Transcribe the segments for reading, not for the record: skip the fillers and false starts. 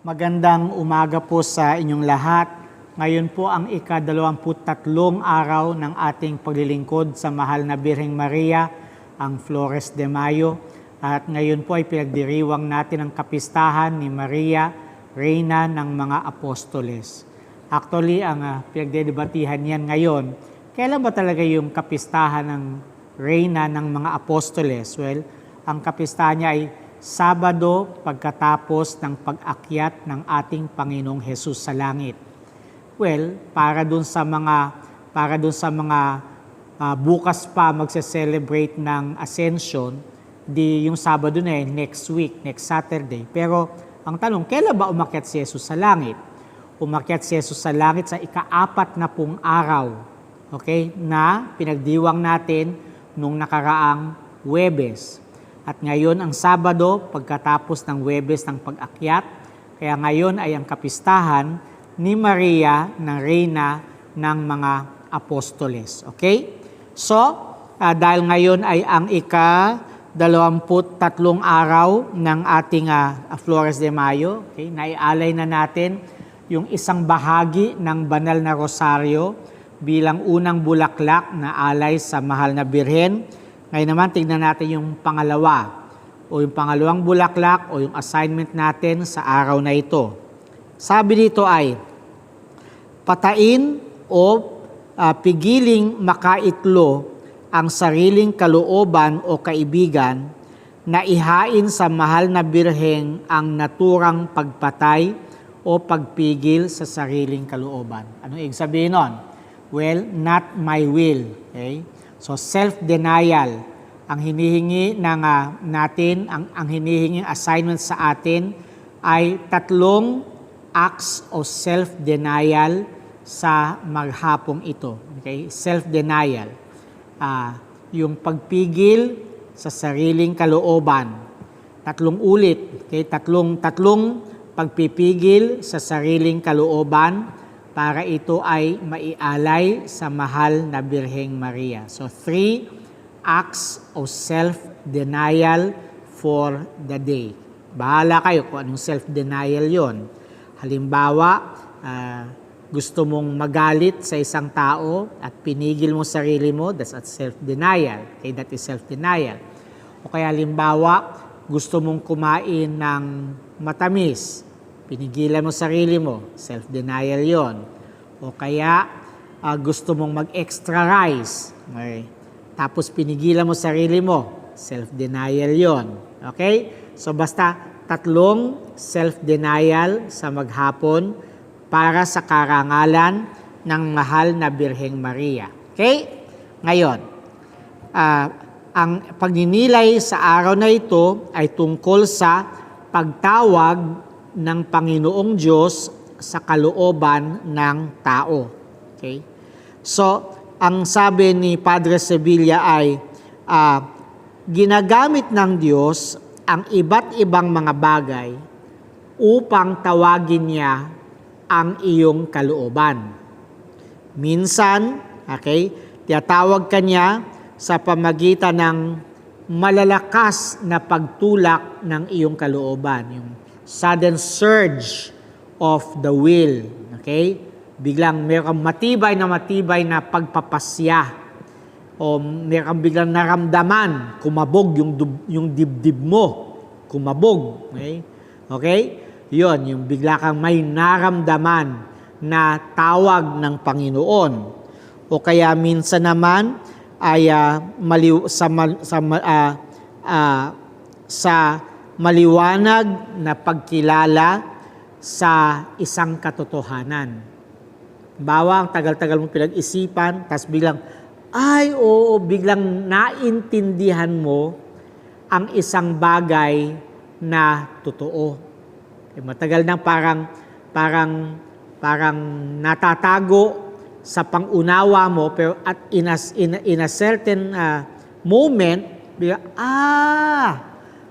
Magandang umaga po sa inyong lahat. Ngayon po ang ika-23 araw ng ating paglilingkod sa mahal na Birheng Maria, ang Flores de Mayo. At ngayon po ay pinagdiriwang natin ang kapistahan ni Maria, Reyna ng mga Apostoles. Actually, ang pinagdedebatihan yan ngayon, kailan ba talaga yung kapistahan ng Reyna ng mga Apostoles? Well, ang kapistahan niya ay Sabado pagkatapos ng pag-akyat ng ating Panginoong Hesus sa langit. Well, para dun sa mga bukas pa magse-celebrate ng Ascension, di yung Sabado na next week, next Saturday. Pero ang tanong, kailan ba umakyat si Jesus sa langit? Umakyat si Jesus sa langit sa ika-4 na pong araw, okay, na pinagdiwang natin nung nakaraang Huwebes. At ngayon ang Sabado, pagkatapos ng Huwebes ng pag-akyat, kaya ngayon ay ang kapistahan ni Maria na Reyna ng mga Apostoles. Okay? So, dahil ngayon ay ang ika-23 araw ng ating Flores de Mayo, okay, naialay na natin yung isang bahagi ng banal na rosaryo bilang unang bulaklak na alay sa mahal na Birhen. Ngayon naman, tignan natin yung pangalawa o yung pangalawang bulaklak o yung assignment natin sa araw na ito. Sabi dito ay, patain o pigiling makaitlo ang sariling kalooban o kaibigan na ihain sa mahal na Birheng ang naturang pagpatay o pagpigil sa sariling kalooban. Anong ibig sabihin nun? Well, not my will. Okay? So self-denial, ang hinihingi natin, ang hinihinging assignment sa atin ay 3 acts of self-denial sa maghapong ito. Okay? Self-denial. Yung pagpigil sa sariling kalooban. 3 ulit. Okay? Tatlong pagpipigil sa sariling kalooban para ito ay maialay sa mahal na Birheng Maria. So 3 acts of self-denial for the day. Bahala kayo kung anong self-denial yon. Halimbawa, gusto mong magalit sa isang tao at pinigil mo sarili mo, that's a self-denial. Okay, that is self-denial. O kaya halimbawa, gusto mong kumain ng matamis, pinigilan mo sarili mo, self-denial yon. O kaya gusto mong mag-extra rice, okay? Tapos pinigilan mo sarili mo, self-denial yon. Okay? So basta 3 self-denial sa maghapon para sa karangalan ng mahal na Birheng Maria. Okay? Ngayon, ang pagninilay sa araw na ito ay tungkol sa pagtawag ng Panginoong Diyos sa kalooban ng tao. Okay? So, ang sabi ni Padre Sevilla ay, ginagamit ng Diyos ang iba't ibang mga bagay upang tawagin niya ang iyong kalooban. Minsan, okay, tiyatawag ka niya sa pamagitan ng malalakas na pagtulak ng iyong kalooban, yung sudden surge of the will. Okay? Biglang mayroong matibay na pagpapasya. O mayroong biglang naramdaman, kumabog yung dibdib mo. Kumabog. Okay? Okay? Yun, yung bigla kang may naramdaman na tawag ng Panginoon. O kaya minsan naman ay sa maliwanag na pagkilala sa isang katotohanan. Bawa, ang tagal-tagal mong pinag-isipan, tapos biglang, biglang naintindihan mo ang isang bagay na totoo. Matagal nang parang natatago sa pangunawa mo, pero at in a certain moment, biglang,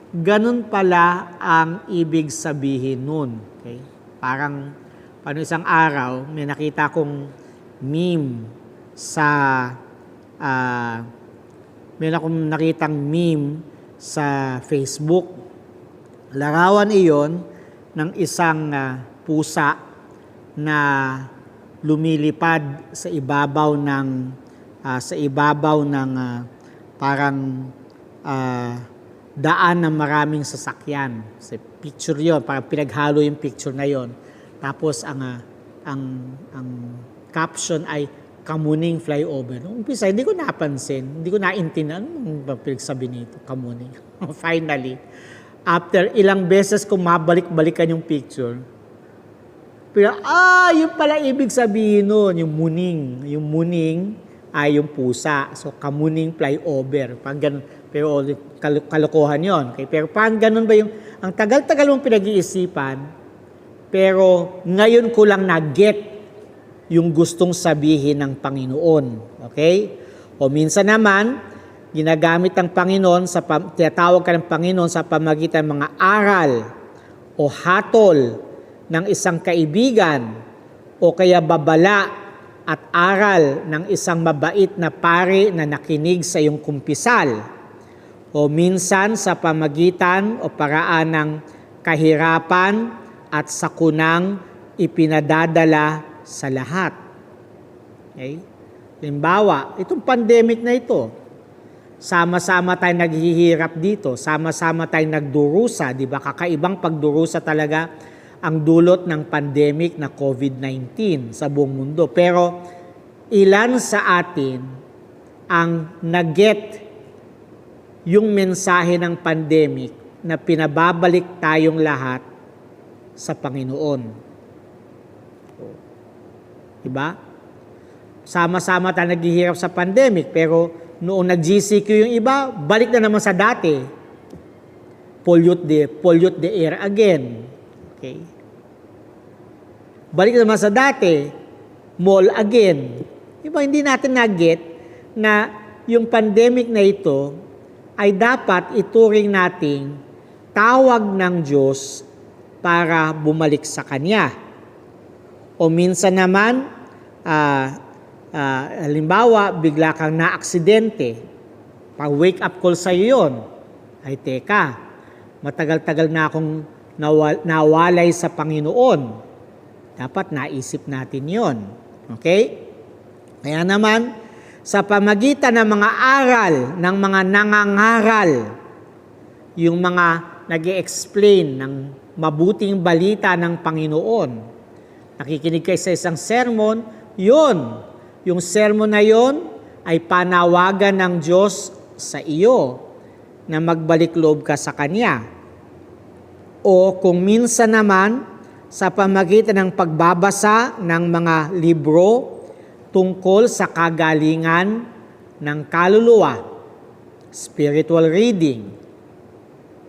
ganun pala ang ibig sabihin nun. Okay? Parang isang araw, may nakita kong meme may nakitang meme sa Facebook. Larawan iyon ng isang pusa na lumilipad sa ibabaw ng parang daan ng maraming sasakyan. Sa picture 'yon, parang pinaghalo yung picture na 'yon. Tapos ang caption ay kamuning flyover. Nung umpisa, hindi ko napansin, hindi ko naintindihan ano pinagsabi nito, kamuning. Finally, after ilang beses kong mabalik-balikan yung picture, pero, yung pala ibig sabihin nun, yung muning. Yung muning ay yung pusa. So, kamuning flyover. Pang ganun. Pero kalokohan yon. Okay? Pero parang ganun ba yung, ang tagal-tagal mong pinag-iisipan, pero ngayon ko lang na-get yung gustong sabihin ng Panginoon. Okay? O minsan naman, ginagamit ng Panginoon, tinatawag ka ng Panginoon sa pamagitan ng mga aral o hatol ng isang kaibigan o kaya babala at aral ng isang mabait na pari na nakinig sa iyong kumpisal o minsan sa pamagitan o paraan ng kahirapan at sakunang ipinadadala sa lahat. Okay? Halimbawa, itong pandemic na ito, sama-sama tayong naghihirap dito, sama-sama tayong nagdurusa, di ba? Kakaibang pagdurusa talaga ang dulot ng pandemic na COVID-19 sa buong mundo. Pero ilan sa atin ang nag-get yung mensahe ng pandemic na pinababalik tayong lahat sa Panginoon? Diba? Sama-sama tayo naghihirap sa pandemic, pero noong nag-GCQ yung iba, balik na naman sa dati. Pollute the air again. Okay. Balik naman sa dati, mall again. Diba, hindi natin na-get na yung pandemic na ito ay dapat ituring nating tawag ng Diyos para bumalik sa Kanya. O minsan naman, halimbawa, bigla kang na-aksidente. Pag-wake up call sa'yo yun. Ay, teka, matagal-tagal na akong nawalay sa Panginoon. Dapat naisip natin yon. Okay? Kaya naman, sa pamagitan ng mga aral, ng mga nangangaral, yung mga nag-i-explain ng mabuting balita ng Panginoon, nakikinig kayo sa isang sermon, yun, yung sermon na yon ay panawagan ng Diyos sa iyo na magbalik loob ka sa Kanya. O kung minsan naman, sa pamagitan ng pagbabasa ng mga libro tungkol sa kagalingan ng kaluluwa, spiritual reading.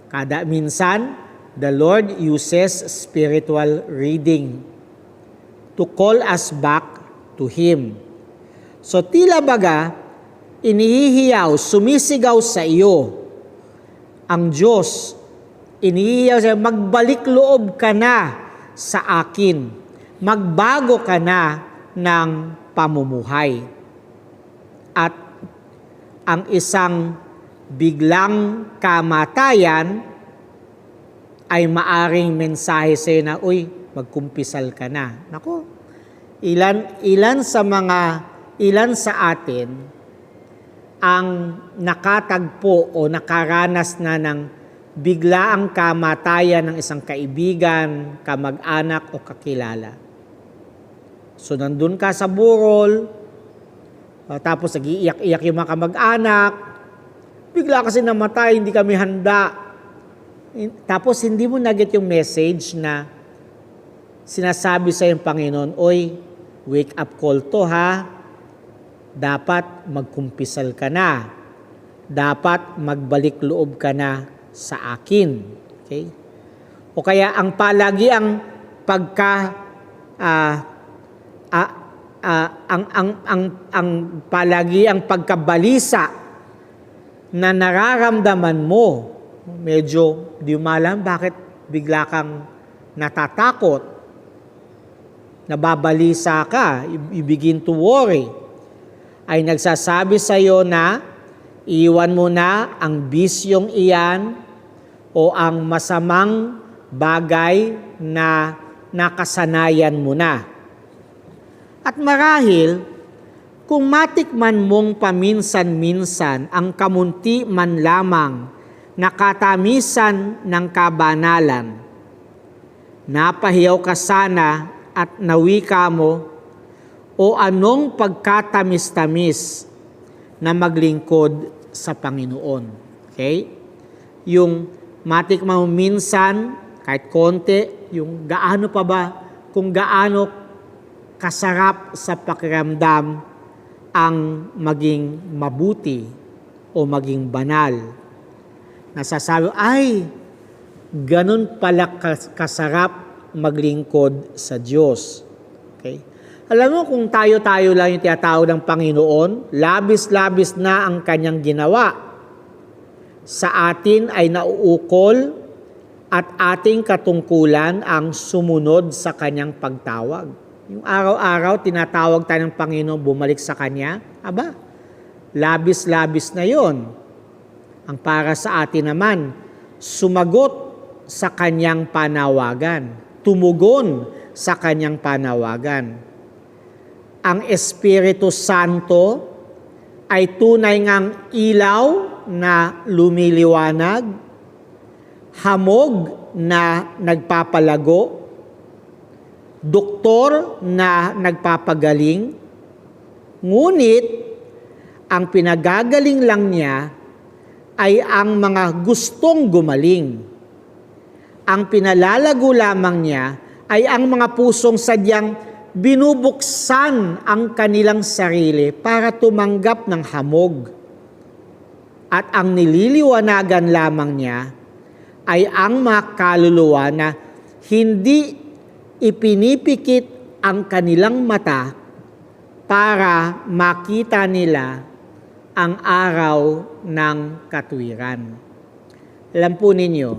Kada minsan, the Lord uses spiritual reading to call us back to Him. So tila baga, inihihiyaw, sumisigaw sa iyo ang Diyos. Inihiyaw siya, magbalik loob ka na sa akin. Magbago ka na ng pamumuhay. At ang isang biglang kamatayan ay maaring mensahe sa iyo na, uy, magkumpisal ka na. Naku, ilan sa atin ang nakatagpo o nakaranas na ng biglaang kamatayan ng isang kaibigan, kamag-anak o kakilala. So nandun ka sa burol, tapos nag-iiyak-iyak yung mga kamag-anak, bigla kasi namatay, hindi kami handa. Tapos hindi mo na-get yung message na sinasabi sa yung Panginoon, oy, wake up call to ha, dapat magkumpisal ka na, dapat magbalik loob ka na sa akin. Okay? O kaya ang palagiang palagiang pagkabalisa na nararamdaman mo, medyo di mo alam bakit bigla kang natatakot, nababalisa ka, you begin to worry, ay nagsasabi sa iyo na iwan mo na ang bisyong iyan o ang masamang bagay na nakasanayan mo na. At marahil, kung matikman mong paminsan-minsan ang kamunti man lamang na katamisan ng kabanalan, napahiyaw ka sana at nawika mo, o anong pagkatamis-tamis na maglingkod sa Panginoon. Okay? Yung matikman mo minsan, kahit konti, yung gaano pa ba, kung gaano kasarap sa pakiramdam ang maging mabuti o maging banal. Nasasabi, ay, ganun pala kasarap maglingkod sa Diyos. Okay? Alam mo, kung tayo-tayo lang yung tinatawag ng Panginoon, labis-labis na ang kanyang ginawa. Sa atin ay nauukol at ating katungkulan ang sumunod sa kanyang pagtawag. Yung araw-araw, tinatawag tayo ng Panginoon bumalik sa Kanya. Aba, labis-labis na yon. Ang para sa atin naman, sumagot sa Kanyang panawagan. Tumugon sa Kanyang panawagan. Ang Espiritu Santo ay tunay ngang ilaw na lumiliwanag, hamog na nagpapalago, doktor na nagpapagaling, ngunit ang pinagagaling lang niya ay ang mga gustong gumaling. Ang pinalalago lamang niya ay ang mga pusong sadyang binubuksan ang kanilang sarili para tumanggap ng hamog. At ang nililiwanagan lamang niya ay ang mga kaluluwa na hindi ipinipikit ang kanilang mata para makita nila ang araw ng katuwiran. Alam po ninyo,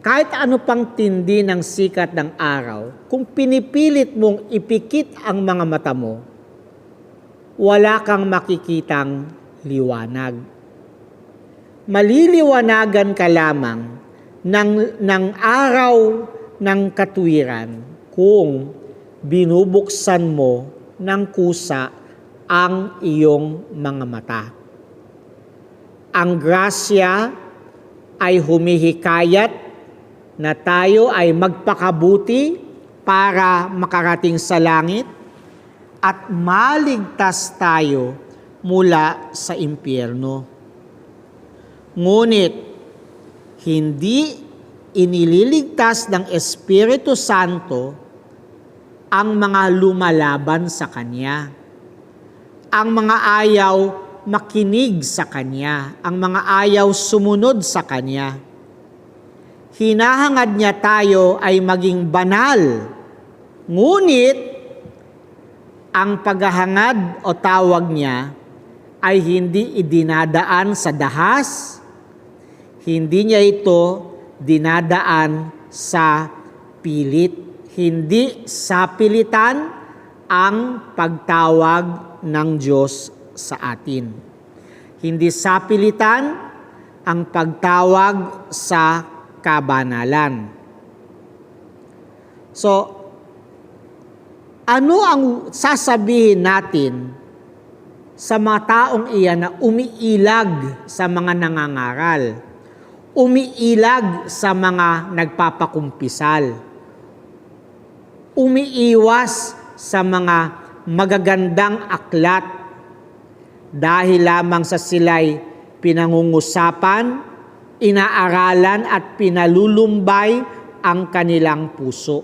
kahit ano pang tindi ng sikat ng araw, kung pinipilit mong ipikit ang mga mata mo, wala kang makikitang liwanag. Maliliwanagan ka lamang ng araw ng katuwiran kung binubuksan mo ng kusa ang iyong mga mata. Ang grasya ay humihikayat na tayo ay magpakabuti para makarating sa langit at maligtas tayo mula sa impyerno. Ngunit, hindi inililigtas ng Espiritu Santo ang mga lumalaban sa Kanya, ang mga ayaw makinig sa Kanya, ang mga ayaw sumunod sa Kanya. Hinahangad niya tayo ay maging banal, ngunit ang paghahangad o tawag niya ay hindi idinadaan sa dahas, hindi niya ito dinadaan sa pilit. Hindi sa pilitan ang pagtawag ng Diyos sa atin. Hindi sa pilitan ang pagtawag sa kabanalan. So, ano ang sasabihin natin sa mga taong iyan na umiilag sa mga nangangaral? Umiilag sa mga nagpapakumpisal, umiiwas sa mga magagandang aklat dahil lamang sa sila'y pinangungusapan, inaaralan at pinalulumbay ang kanilang puso.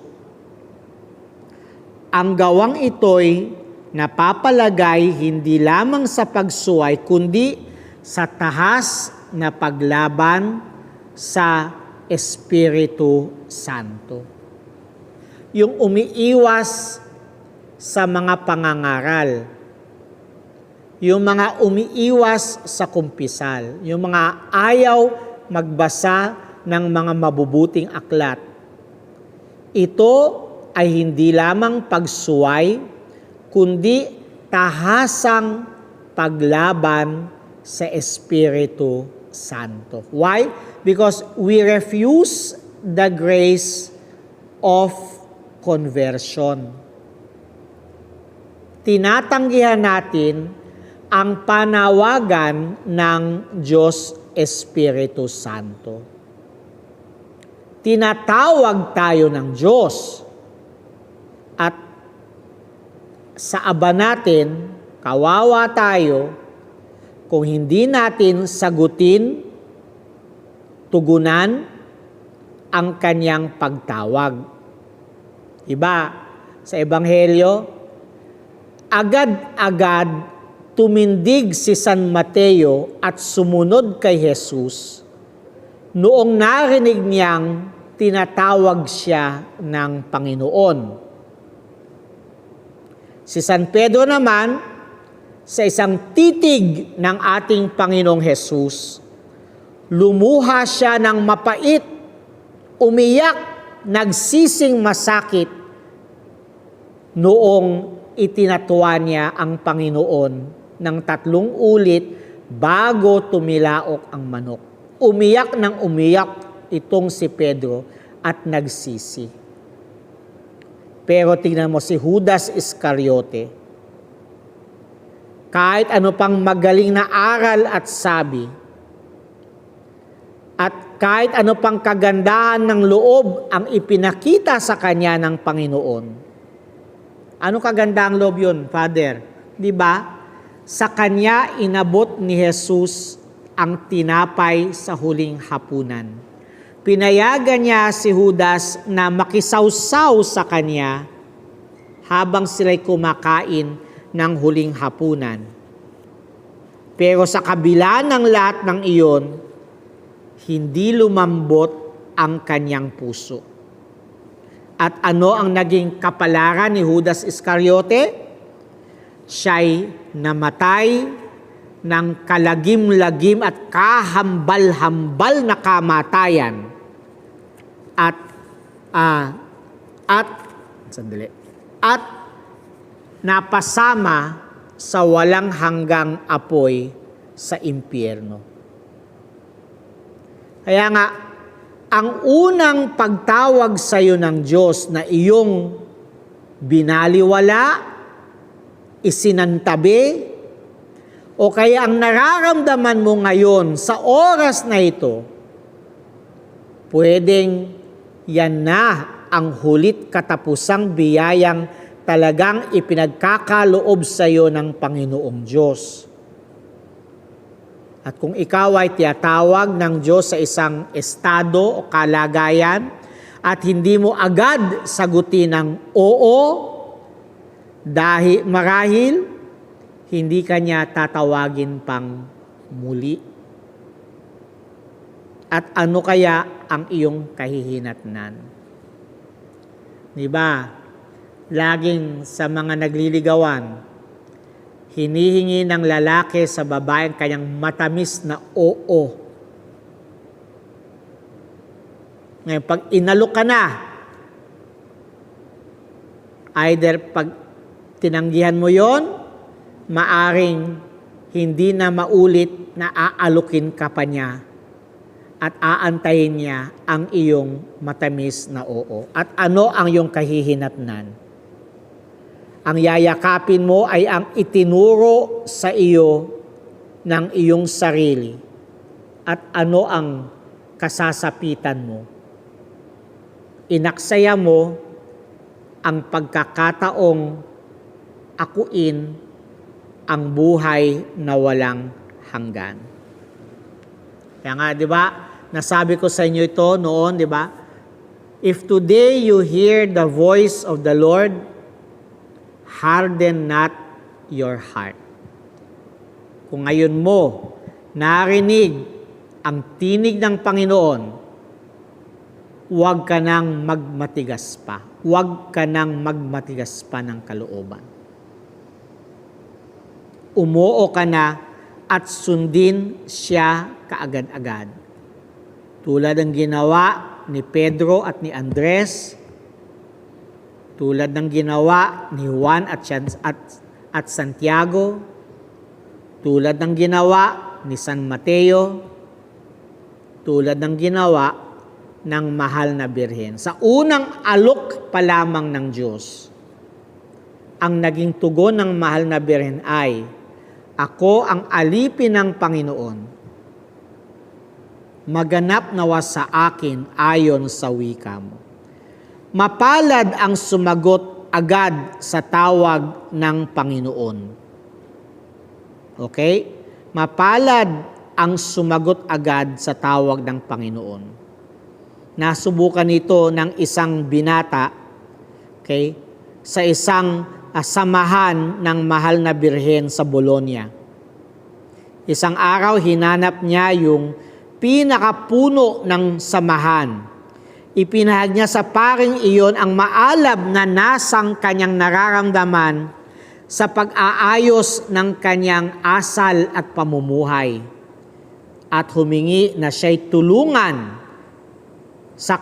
Ang gawang ito'y napapalagay hindi lamang sa pagsuway kundi sa tahas na paglaban sa Espiritu Santo. Yung umiiwas sa mga pangangaral, yung mga umiiwas sa kumpisal, yung mga ayaw magbasa ng mga mabubuting aklat. Ito ay hindi lamang pagsuway, kundi tahasang paglaban sa Espiritu Santo. Why? Because we refuse the grace of conversion. Tinatanggihan natin ang panawagan ng Diyos Espiritu Santo. Tinatawag tayo ng Diyos at sa aba natin, kawawa tayo kung hindi natin sagutin, tugunan ang kanyang pagtawag. Iba, sa Ebanghelyo, agad-agad tumindig si San Mateo at sumunod kay Jesus noong narinig niyang tinatawag siya ng Panginoon. Si San Pedro naman, sa isang titig ng ating Panginoong Jesus, lumuha siya ng mapait, umiyak, nagsising masakit noong itinatuwa niya ang Panginoon ng 3 ulit bago tumilaok ang manok. Umiyak ng umiyak itong si Pedro at nagsisi. Pero tingnan mo si Judas Iscariote, kahit ano pang magaling na aral at sabi, at kahit ano pang kagandahan ng loob ang ipinakita sa kanya ng Panginoon. Ano kagandang loob yun, Father? Di ba? Sa kanya inabot ni Jesus ang tinapay sa huling hapunan. Pinayagan niya si Judas na makisawsaw sa kanya habang sila'y kumakain ng huling hapunan. Pero sa kabila ng lahat ng iyon, hindi lumambot ang kanyang puso. At ano ang naging kapalaran ni Judas Iscariote? Siya'y namatay ng kalagim-lagim at kahambal-hambal na kamatayan. At napasama sa walang hanggang apoy sa impyerno. Kaya nga, ang unang pagtawag sa iyo ng Diyos na iyong binaliwala, isinantabi, o kaya ang nararamdaman mo ngayon sa oras na ito, pwedeng yan na ang hulit katapusang biyayang talagang ipinagkakaloob sa iyo ng Panginoong Diyos. At kung ikaw ay tiyatawag ng Diyos sa isang estado o kalagayan at hindi mo agad sagutin ng oo, dahil marahil hindi ka niya tatawagin pang muli. At ano kaya ang iyong kahihinatnan? Diba? Laging sa mga nagliligawan, hinihingi ng lalaki sa babae ang kanyang matamis na oo. Ngayon, pag inalok ka na, either pag tinanggihan mo yon, maaring hindi na maulit na aalukin ka pa niya at aantayin niya ang iyong matamis na oo. At ano ang iyong kahihinatnan? Ang yayakapin mo ay ang itinuro sa iyo ng iyong sarili. At ano ang kasasapitan mo? Inaksaya mo ang pagkakataong akuin ang buhay na walang hanggan. Kaya nga, di ba, nasabi ko sa inyo ito noon, di ba? If today you hear the voice of the Lord, harden not your heart. Kung ngayon mo narinig ang tinig ng Panginoon, huwag ka nang magmatigas pa. Huwag ka nang magmatigas pa ng kalooban. Umuo ka na at sundin siya kaagad-agad. Tulad ng ginawa ni Pedro at ni Andres, tulad ng ginawa ni Juan at Santiago, tulad ng ginawa ni San Mateo, tulad ng ginawa ng mahal na birhen. Sa unang alok pa lamang ng Diyos, ang naging tugon ng mahal na birhen ay, "Ako ang alipin ng Panginoon. Maganap nawa sa akin ayon sa wika mo." Mapalad ang sumagot agad sa tawag ng Panginoon. Okay? Mapalad ang sumagot agad sa tawag ng Panginoon. Nasubukan ito ng isang binata, okay, sa isang samahan ng mahal na birhen sa Bologna. Isang araw, hinanap niya yung pinakapuno ng samahan. Ipinahag niya sa paring iyon ang maalab na nasang kanyang nararamdaman sa pag-aayos ng kanyang asal at pamumuhay. At humingi na siya'y tulungan sa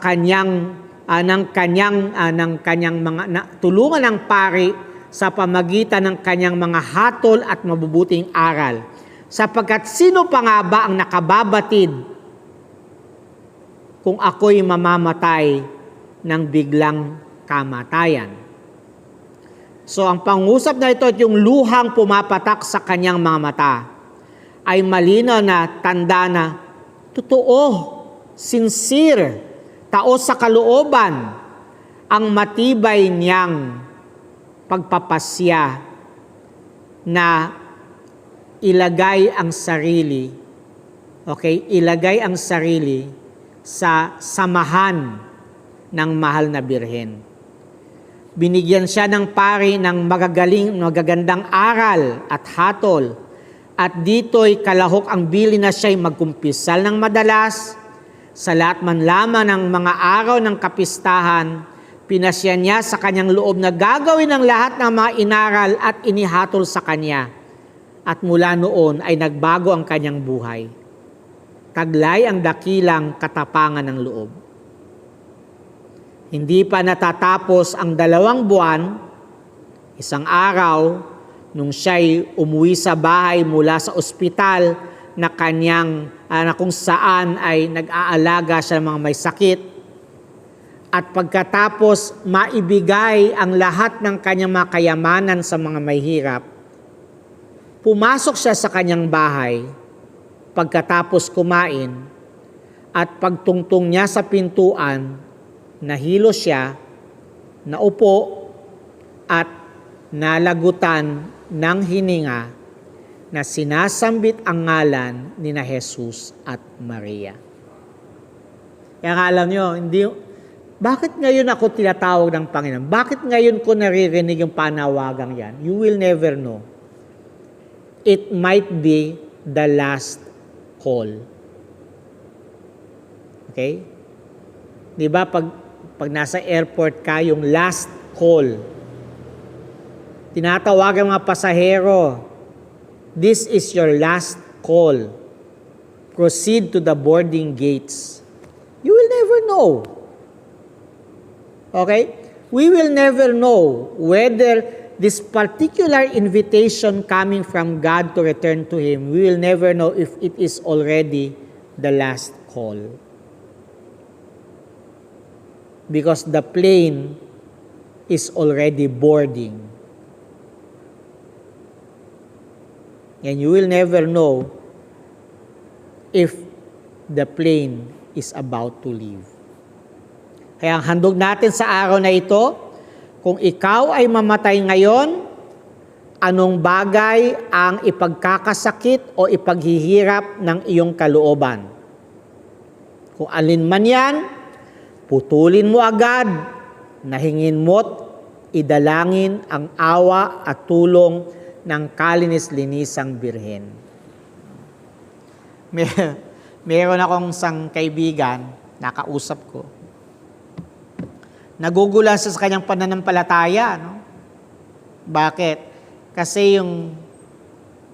tulungan ng pari sa pamagitan ng kanyang mga hatol at mabubuting aral. Sapagkat sino pa nga ba ang nakababatid kung ako'y mamamatay ng biglang kamatayan? So ang pangusap na ito at yung luhang pumapatak sa kanyang mga mata ay malinaw na tanda na totoo, sincere, taos sa kalooban ang matibay niyang pagpapasya na ilagay ang sarili sa samahan ng mahal na birhen. Binigyan siya ng pari ng magagandang aral at hatol, at dito'y kalahok ang bili na siya'y magkumpisal ng madalas. Sa lahat man lamang ng mga araw ng kapistahan, pinasya niya sa kanyang loob na gagawin ang lahat ng mga inaral at inihatol sa kanya. At mula noon ay nagbago ang kanyang buhay. Taglay ang dakilang katapangan ng loob. Hindi pa natatapos ang 2 buwan, isang araw, nung siya'y umuwi sa bahay mula sa ospital na kung saan ay nag-aalaga siya ng mga may sakit, at pagkatapos maibigay ang lahat ng kanyang mga kayamanan sa mga may hirap, pumasok siya sa kanyang bahay pagkatapos kumain, at pagtungtong niya sa pintuan, nahilo siya, naupo, at nalagutan ng hininga na sinasambit ang ngalan ni na Jesus at Maria. Kaya alam nyo, bakit ngayon ako tinatawag ng Panginoon? Bakit ngayon ko naririnig yung panawagang yan? You will never know. It might be the last call. Okay? Di ba pag nasa airport ka, yung last call, tinatawag ang mga pasahero, this is your last call. Proceed to the boarding gates. You will never know. Okay? We will never know whether this particular invitation coming from God to return to Him, we will never know if it is already the last call. Because the plane is already boarding. And you will never know if the plane is about to leave. Kaya ang handog natin sa araw na ito, kung ikaw ay mamatay ngayon, anong bagay ang ipagkakasakit o ipaghihirap ng iyong kalooban? Kung alin man yan, putulin mo agad, nahingin mo't idalangin ang awa at tulong ng kalinis-linisang birhen. Meron akong isang kaibigan, nakausap ko. Nagugulan sa kanyang pananampalataya. No? Bakit? Kasi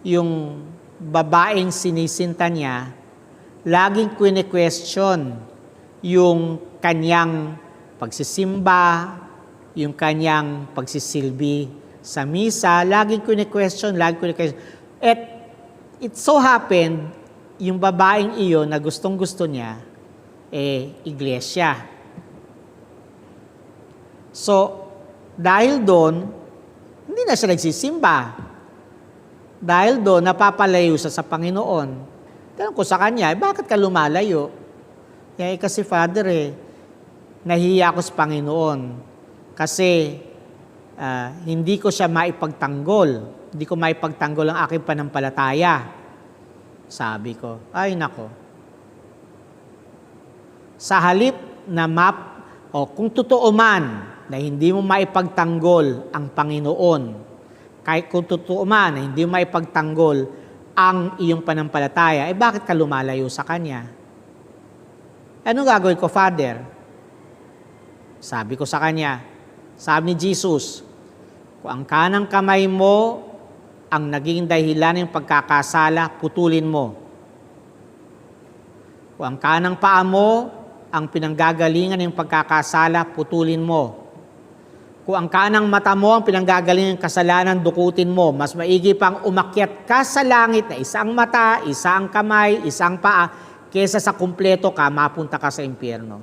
yung babaeng sinisinta niya, laging kwene-question yung kanyang pagsisimba, yung kanyang pagsisilbi sa misa, laging kwene-question. At it so happened, yung babaeng iyon na gustong-gusto niya, iglesia. So, dahil doon, hindi na siya nagsisimba. Dahil doon, napapalayo siya sa Panginoon. Tanong ko sa kanya, bakit ka lumalayo? Kasi Father, nahihiya ako sa Panginoon. Kasi hindi ko siya maipagtanggol. Hindi ko maipagtanggol ang aking panampalataya. Sabi ko, ay nako. Sa halip na kung totoo man na hindi mo maipagtanggol ang Panginoon, kahit kung totoo man na hindi mo maipagtanggol ang iyong panampalataya, bakit ka lumalayo sa Kanya? Anong gagawin ko, Father? Sabi ko sa Kanya, sabi ni Jesus, kung ang kanang kamay mo ang naging dahilan ng pagkakasala, putulin mo. Kung ang kanang paa mo ang pinanggagalingan ng pagkakasala, putulin mo. Kung ang kanang mata mo ang pinanggagalingan ng kasalanan, dukutin mo. Mas maigi pang umakyat ka sa langit na isang mata, isang kamay, isang paa, kesa sa kumpleto ka, mapunta ka sa impyerno.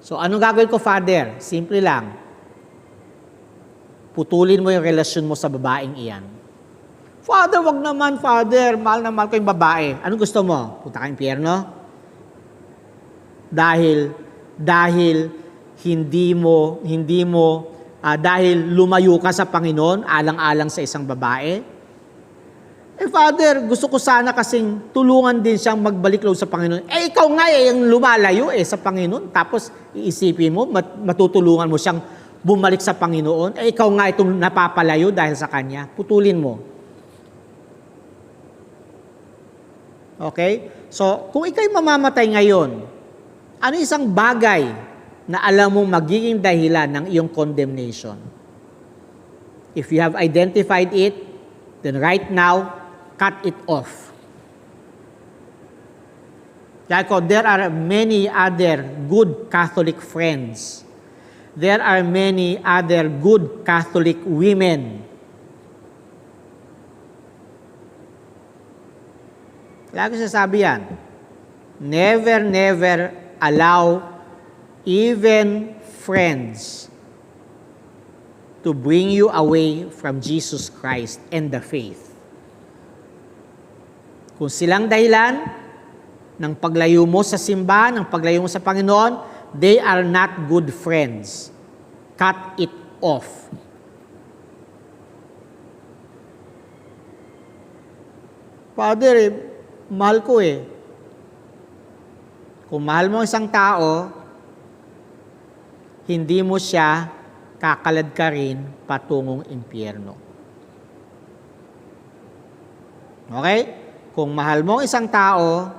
So, anong gagawin ko, Father? Simple lang. Putulin mo yung relasyon mo sa babaeng iyan. Father, wag naman, Father. Mahal na mahal ko yung babae. Anong gusto mo? Punta ka impyerno? Dahil dahil lumayo ka sa Panginoon, alang-alang sa isang babae. Father, gusto ko sana kasing tulungan din siyang magbalik loob sa Panginoon. Ikaw nga yung lumalayo sa Panginoon. Tapos iisipin mo, matutulungan mo siyang bumalik sa Panginoon. Ikaw nga itong napapalayo dahil sa Kanya. Putulin mo. Okay? So, kung ikaw'y mamamatay ngayon, ano isang bagay na alam mong magiging dahilan ng iyong condemnation? If you have identified it, then right now, cut it off. There are many other good Catholic friends. There are many other good Catholic women. Lagi sasabi yan, never allow even friends to bring you away from Jesus Christ and the faith. Kung silang dahilan ng paglayo mo sa simbahan, ng paglayo mo sa Panginoon, they are not good friends. Cut it off. Father, mahal ko Kung mahal mo isang tao, hindi mo siya kakalad ka rin patungong impyerno. Okay? Kung mahal mo isang tao,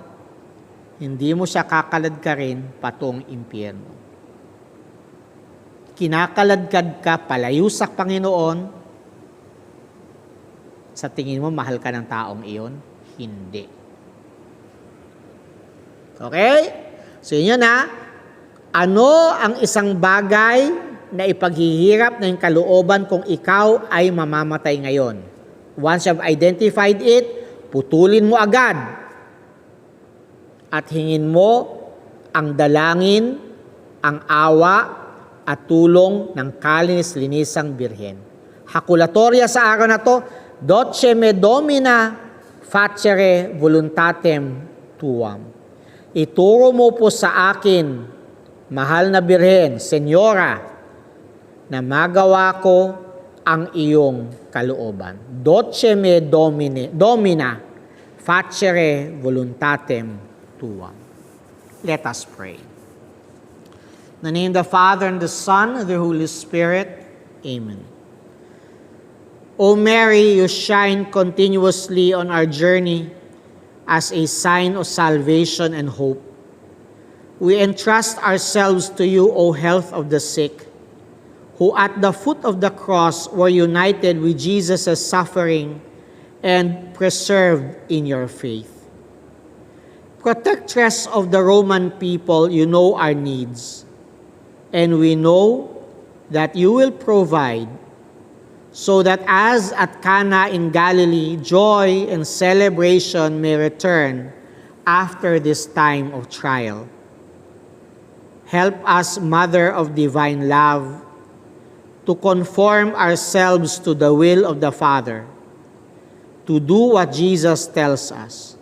hindi mo siya kakalad ka rin patungong impyerno. Kinakaladkad ka palayo sa Panginoon, sa tingin mo mahal ka ng taong iyon? Hindi. Okay? So yun na. Ano ang isang bagay na ipaghihirap ng kalooban kung ikaw ay mamamatay ngayon? Once you have identified it, putulin mo agad. At hingin mo ang dalangin, ang awa, at tulong ng kalinis-linisang Birhen. Hakulatorya sa araw na to, Doce me Domina, facere voluntatem tuam. Ituro mo po sa akin, mahal na Birhen, Senyora, na magawa ko ang iyong kalooban. Doce me Domina, facere voluntatem tuam. Let us pray. In the name of the Father, and the Son, and the Holy Spirit. Amen. O Mary, you shine continuously on our journey as a sign of salvation and hope. We entrust ourselves to you, O health of the sick, who at the foot of the cross were united with Jesus' suffering and preserved in your faith. Protectress of the Roman people, you know our needs, and we know that you will provide, so that as at Cana in Galilee, joy and celebration may return after this time of trial. Help us, Mother of Divine Love, to conform ourselves to the will of the Father, to do what Jesus tells us.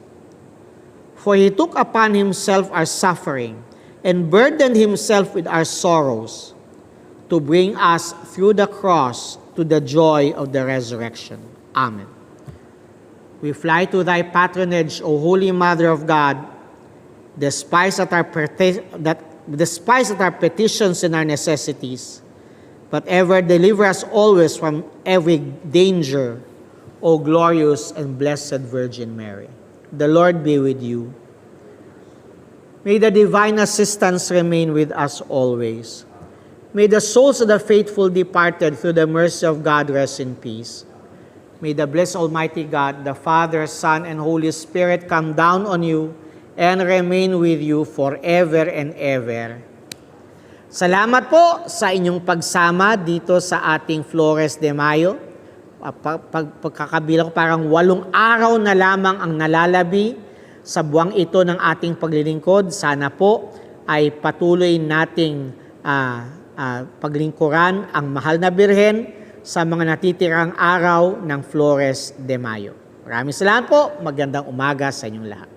For He took upon Himself our suffering and burdened Himself with our sorrows to bring us through the cross to the joy of the resurrection. Amen. We fly to Thy patronage, O Holy Mother of God, despise at our petitions and our necessities, but ever deliver us always from every danger, O glorious and blessed Virgin Mary. The Lord be with you. May the divine assistance remain with us always. May the souls of the faithful departed through the mercy of God rest in peace. May the blessed Almighty God, the Father, Son, and Holy Spirit come down on you and remain with you forever and ever. Salamat po sa inyong pagsama dito sa ating Flores de Mayo. Pagkakabilang parang 8 araw na lamang ang nalalabi sa buwang ito ng ating paglilingkod. Sana po ay patuloy nating paglingkuran ang mahal na Birhen sa mga natitirang araw ng Flores de Mayo. Maraming salamat po. Magandang umaga sa inyong lahat.